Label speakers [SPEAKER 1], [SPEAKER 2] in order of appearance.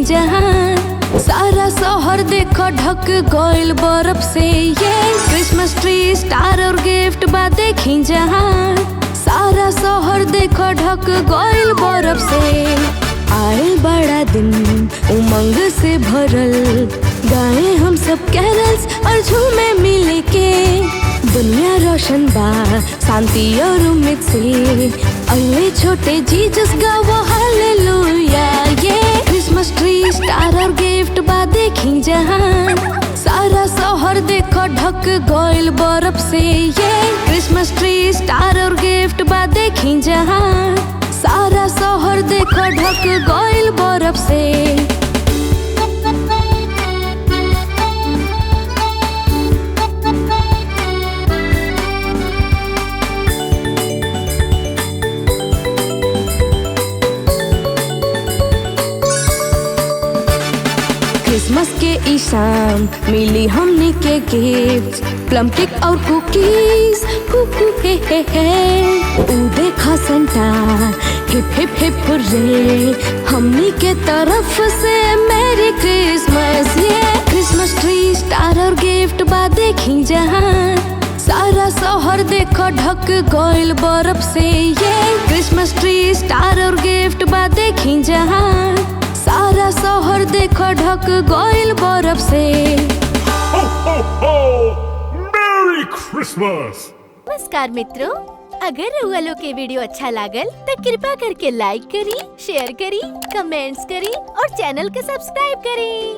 [SPEAKER 1] जहां। सारा शहर देखो ढक गइल बर्फ से, ये क्रिसमस ट्री स्टार और गिफ्ट बा देखी जहां। सारा शहर देखो ढक गइल बर्फ से। आए बड़ा दिन उमंग से भरल, गाए हम सब कैरल्स और झूमे मिल के। दुनिया रोशन बा शांति और उम्मीद से, अगले छोटे जीसस गावो हालेलुया। ये क्रिसमस ट्री स्टार और गिफ्ट बा देखी जहां। सारा शहर देखो ढक गइल बर्फ से, ये क्रिसमस ट्री स्टार और गिफ्ट बा देखी जहां। सारा शहर देखो ढक गइल बर्फ से। क्रिसमस के ई शाम मिली हमने के गिफ्ट, प्लम केक और कुकीज, कुकू हे। ऊ देखा संता हिप हिप हिप हुर्रे, हमनी के तरफ से मेरी क्रिसमस। ये क्रिसमस ट्री स्टार और गिफ्ट बा देखी जहां। सारा शहर देखो ढक गइल बर्फ से, ये क्रिसमस ट्री स्टार और गिफ्ट बा देखी जहां। सारा शहर देखो ढक गइल बर्फ से।
[SPEAKER 2] हो हो हो! मेरी क्रिसमस!
[SPEAKER 3] नमस्कार मित्रों, अगर रउआ लोग के वीडियो अच्छा लागल तो कृपा करके लाइक करी, शेयर करी, कमेंट्स करी और चैनल के सब्सक्राइब करी।